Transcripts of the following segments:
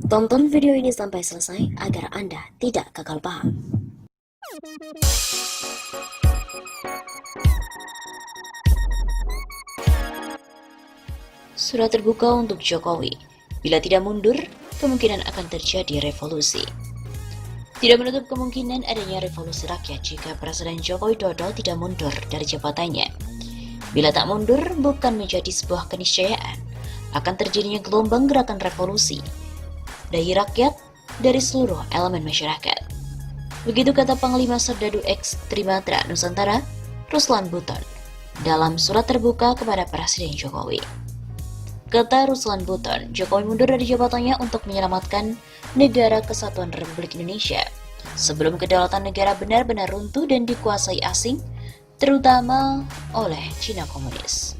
Tonton video ini sampai selesai agar Anda tidak gagal paham. Surat terbuka untuk Jokowi. Bila tidak mundur, kemungkinan akan terjadi revolusi. Tidak menutup kemungkinan adanya revolusi rakyat jika Presiden Joko Widodo tidak mundur dari jabatannya. Bila tak mundur, bukan menjadi sebuah keniscayaan, akan terjadinya gelombang gerakan revolusi dari rakyat dari seluruh elemen masyarakat. Begitu kata Panglima Serdadu X Trimatra Nusantara, Ruslan Buton, dalam surat terbuka kepada Presiden Jokowi. Kata Ruslan Buton, Jokowi mundur dari jabatannya untuk menyelamatkan negara kesatuan Republik Indonesia sebelum kedaulatan negara benar-benar runtuh dan dikuasai asing, terutama oleh Cina Komunis.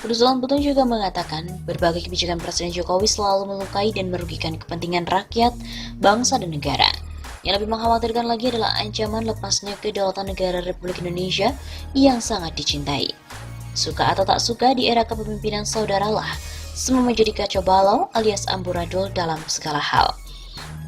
Ruslan Buton juga mengatakan berbagai kebijakan Presiden Jokowi selalu melukai dan merugikan kepentingan rakyat, bangsa, dan negara. Yang lebih mengkhawatirkan lagi adalah ancaman lepasnya kedaulatan negara Republik Indonesia yang sangat dicintai. Suka atau tak suka, di era kepemimpinan saudaralah semua menjadi kacau balau alias amburadul dalam segala hal.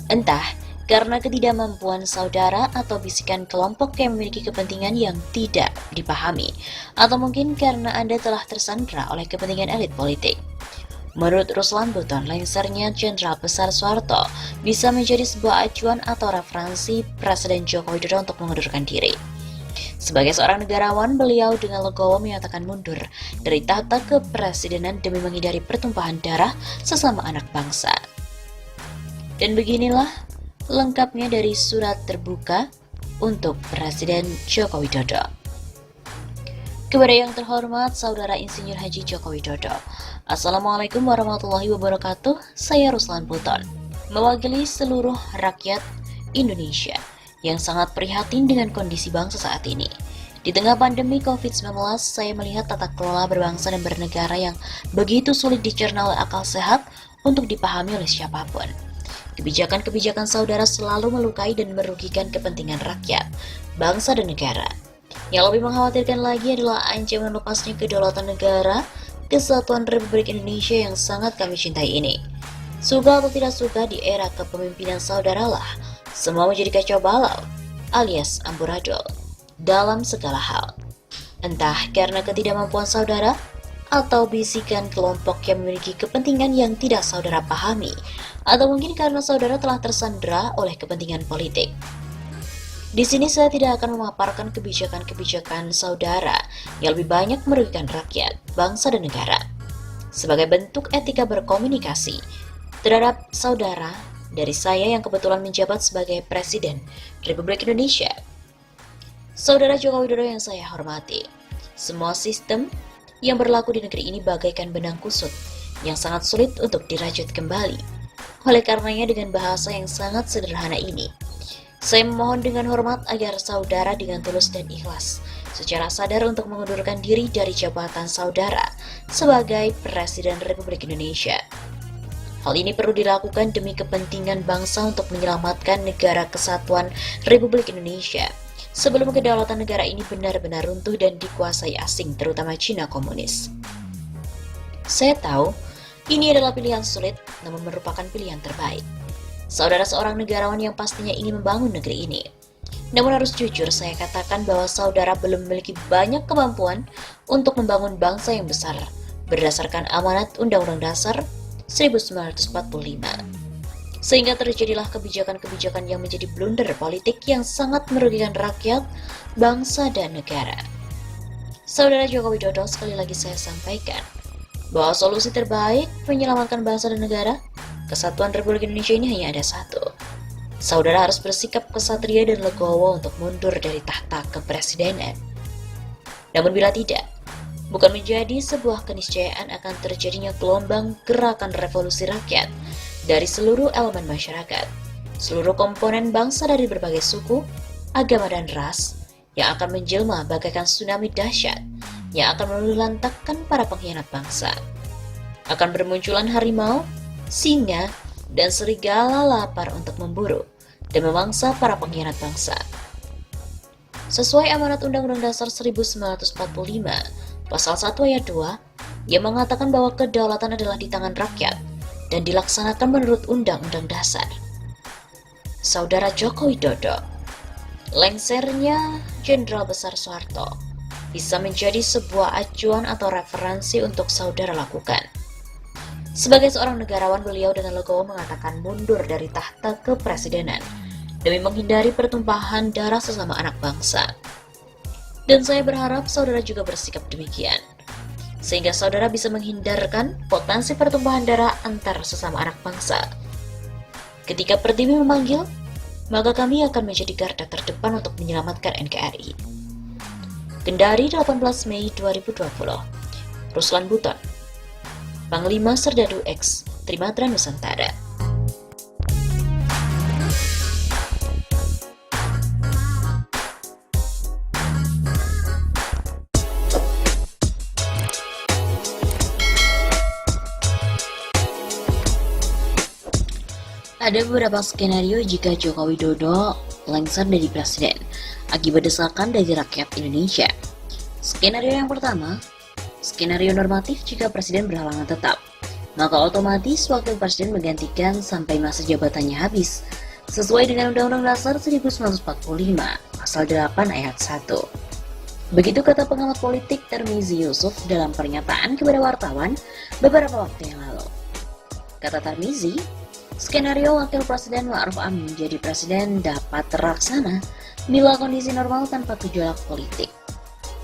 Entah karena ketidakmampuan saudara atau bisikan kelompok yang memiliki kepentingan yang tidak dipahami, atau mungkin karena Anda telah tersandra oleh kepentingan elit politik. Menurut Ruslan Buton, lengsernya Jenderal Besar Soeharto bisa menjadi sebuah acuan atau referensi Presiden Joko Widodo untuk mengundurkan diri. Sebagai seorang negarawan, beliau dengan legowo menyatakan mundur dari tahta kepresidenan demi menghindari pertumpahan darah sesama anak bangsa. Dan beginilah lengkapnya dari surat terbuka untuk Presiden Joko Widodo. Kepada yang terhormat Saudara Insinyur Haji Joko Widodo, Assalamualaikum warahmatullahi wabarakatuh. Saya Ruslan Buton, mewakili seluruh rakyat Indonesia yang sangat prihatin dengan kondisi bangsa saat ini. Di tengah pandemi COVID-19, saya melihat tata kelola berbangsa dan bernegara yang begitu sulit dicerna oleh akal sehat untuk dipahami oleh siapapun. Kebijakan-kebijakan saudara selalu melukai dan merugikan kepentingan rakyat, bangsa, dan negara. Yang lebih mengkhawatirkan lagi adalah ancaman lepasnya kedaulatan negara, kesatuan Republik Indonesia yang sangat kami cintai ini. Suka atau tidak suka, di era kepemimpinan saudaralah semua menjadi kacau balau alias amburadul dalam segala hal. Entah karena ketidakmampuan saudara atau bisikan kelompok yang memiliki kepentingan yang tidak saudara pahami, atau mungkin karena saudara telah tersandra oleh kepentingan politik. Di sini saya tidak akan memaparkan kebijakan-kebijakan saudara yang lebih banyak merugikan rakyat, bangsa, dan negara. Sebagai bentuk etika berkomunikasi terhadap saudara dari saya yang kebetulan menjabat sebagai Presiden Republik Indonesia, Saudara Joko Widodo yang saya hormati, semua sistem yang berlaku di negeri ini bagaikan benang kusut yang sangat sulit untuk dirajut kembali. Oleh karenanya, dengan bahasa yang sangat sederhana ini, saya memohon dengan hormat agar saudara dengan tulus dan ikhlas secara sadar untuk mengundurkan diri dari jabatan saudara sebagai Presiden Republik Indonesia. Hal ini perlu dilakukan demi kepentingan bangsa untuk menyelamatkan negara kesatuan Republik Indonesia sebelum kedaulatan negara ini benar-benar runtuh dan dikuasai asing, terutama Cina Komunis. Saya tahu ini adalah pilihan sulit, namun merupakan pilihan terbaik. Saudara seorang negarawan yang pastinya ingin membangun negeri ini. Namun harus jujur, saya katakan bahwa saudara belum memiliki banyak kemampuan untuk membangun bangsa yang besar berdasarkan amanat Undang-Undang Dasar 1945. Sehingga terjadilah kebijakan-kebijakan yang menjadi blunder politik yang sangat merugikan rakyat, bangsa, dan negara. Saudara Joko Widodo, sekali lagi saya sampaikan bahwa solusi terbaik menyelamatkan bangsa dan negara, kesatuan Republik Indonesia ini hanya ada satu. Saudara harus bersikap kesatria dan legowo untuk mundur dari tahta kepresidenan. Namun bila tidak, bukan menjadi sebuah keniscayaan akan terjadinya gelombang gerakan revolusi rakyat dari seluruh elemen masyarakat, seluruh komponen bangsa dari berbagai suku, agama, dan ras yang akan menjelma bagaikan tsunami dahsyat yang akan meluluhlantakkan para pengkhianat bangsa. Akan bermunculan harimau, singa, dan serigala lapar untuk memburu dan memangsa para pengkhianat bangsa. Sesuai amanat Undang-Undang Dasar 1945, Pasal 1 ayat 2, yang mengatakan bahwa kedaulatan adalah di tangan rakyat dan dilaksanakan menurut Undang-Undang Dasar. Saudara Joko Widodo, lengsernya Jenderal Besar Soeharto bisa menjadi sebuah acuan atau referensi untuk saudara lakukan. Sebagai seorang negarawan, beliau dengan legowo mengatakan mundur dari tahta kepresidenan demi menghindari pertumpahan darah sesama anak bangsa. Dan saya berharap saudara juga bersikap demikian, sehingga saudara bisa menghindarkan potensi pertumpahan darah antar sesama anak bangsa. Ketika Pertiwi memanggil, maka kami akan menjadi garda terdepan untuk menyelamatkan NKRI. Kendari 18 Mei 2020, Ruslan Buton, Panglima Serdadu X Trimatra Nusantara. Ada beberapa skenario jika Joko Widodo lengser dari presiden akibat desakan dari rakyat Indonesia. Skenario yang pertama, skenario normatif jika presiden berhalangan tetap, maka otomatis wakil presiden menggantikan sampai masa jabatannya habis, sesuai dengan Undang-Undang Dasar 1945, Pasal 8 Ayat 1. Begitu kata pengamat politik Tarmizi Yusuf dalam pernyataan kepada wartawan beberapa waktu yang lalu. Kata Tarmizi, skenario wakil presiden Ma'ruf Amin menjadi presiden dapat terlaksana bila kondisi normal tanpa gejolak politik.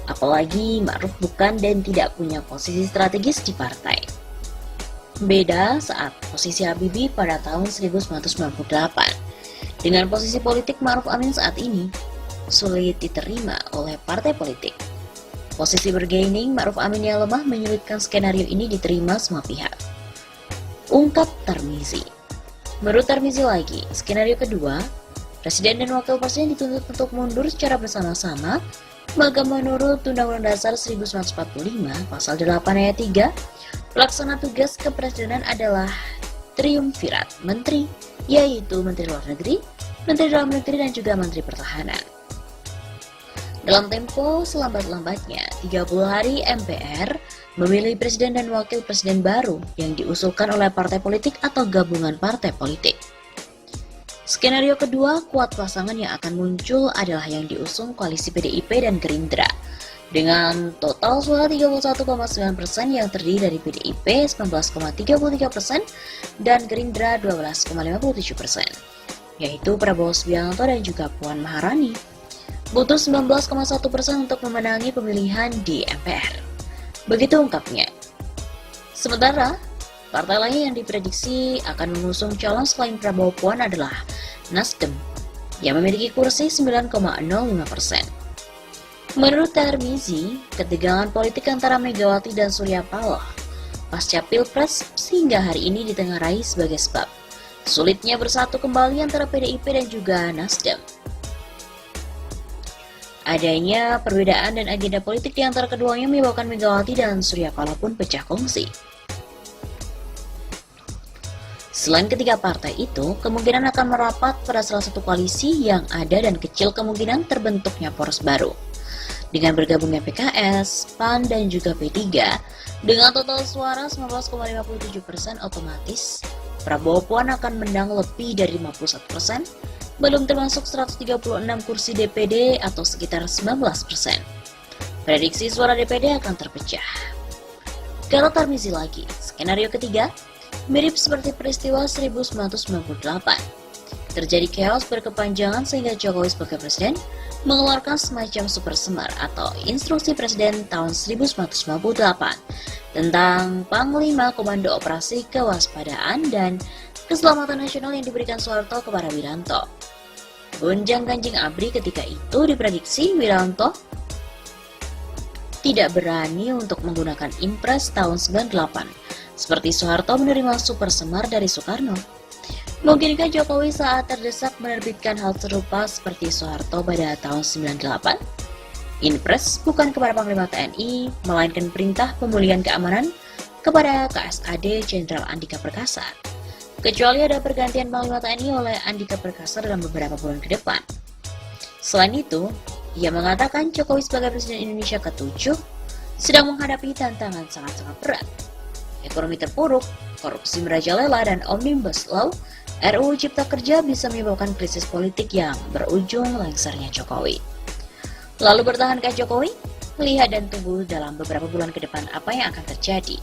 Apalagi Ma'ruf bukan dan tidak punya posisi strategis di partai. Beda saat posisi Habibie pada tahun 1998. Dengan posisi politik Ma'ruf Amin saat ini, sulit diterima oleh partai politik. Posisi bergaining Ma'ruf Amin yang lemah menyulitkan skenario ini diterima semua pihak. Ungkap Tarmizi. Menurut Tarmizi lagi, skenario kedua, presiden dan wakil presiden dituntut untuk mundur secara bersama-sama, maka menurut Undang-Undang Dasar 1945, Pasal 8 Ayat 3, pelaksana tugas kepresidenan adalah triumvirat menteri, yaitu Menteri Luar Negeri, Menteri Dalam Negeri, dan juga Menteri Pertahanan. Dalam tempo selambat-lambatnya, 30 hari MPR memilih presiden dan wakil presiden baru yang diusulkan oleh partai politik atau gabungan partai politik. Skenario kedua, kuat pasangan yang akan muncul adalah yang diusung koalisi PDIP dan Gerindra dengan total suara 31,9% yang terdiri dari PDIP 19,33% dan Gerindra 12,57%, yaitu Prabowo Subianto dan juga Puan Maharani. Butuh 19,1% untuk memenangi pemilihan di MPR. Begitu ungkapnya. Sementara, partai lain yang diprediksi akan mengusung calon selain Prabowo Puan adalah Nasdem, yang memiliki kursi 9,05%. Menurut Tarmizi, ketegangan politik antara Megawati dan Surya Paloh pasca Pilpres hingga hari ini ditengarai sebagai sebab sulitnya bersatu kembali antara PDIP dan juga Nasdem. Adanya perbedaan dan agenda politik di antara keduanya menyebabkan Megawati dan Surya Paloh pun pecah kongsi. Selain ketiga partai itu, kemungkinan akan merapat pada salah satu koalisi yang ada dan kecil kemungkinan terbentuknya poros baru. Dengan bergabungnya PKS, PAN, dan juga P3, dengan total suara 19,57% otomatis, Prabowo Puan akan menang lebih dari 51%, belum termasuk 136 kursi DPD atau sekitar 19%. Prediksi suara DPD akan terpecah. Kata Tarmizi lagi, skenario ketiga mirip seperti peristiwa 1998. Terjadi chaos berkepanjangan sehingga Jokowi sebagai presiden mengeluarkan semacam super semar atau instruksi presiden tahun 1998 tentang Panglima Komando Operasi Kewaspadaan dan Keselamatan Nasional yang diberikan Soeharto kepada Wiranto. Gonjang-ganjing ABRI ketika itu diprediksi Wiranto tidak berani untuk menggunakan Impres tahun 98, seperti Soeharto menerima super semar dari Soekarno. Mungkinkah Jokowi saat terdesak menerbitkan hal serupa seperti Soeharto pada tahun 98? Impres bukan kepada Panglima TNI, melainkan perintah pemulihan keamanan kepada KSAD Jenderal Andika Perkasa. Kecuali ada pergantian Panglima TNI oleh Andika Perkasa dalam beberapa bulan ke depan. Selain itu, ia mengatakan Jokowi sebagai Presiden Indonesia ke-7 sedang menghadapi tantangan sangat-sangat berat. ekonomi terpuruk, korupsi merajalela, dan Omnibus Law, RUU Cipta Kerja bisa menyebabkan krisis politik yang berujung lengsernya Jokowi. Lalu bertahankah Jokowi? Lihat dan tunggu dalam beberapa bulan ke depan apa yang akan terjadi.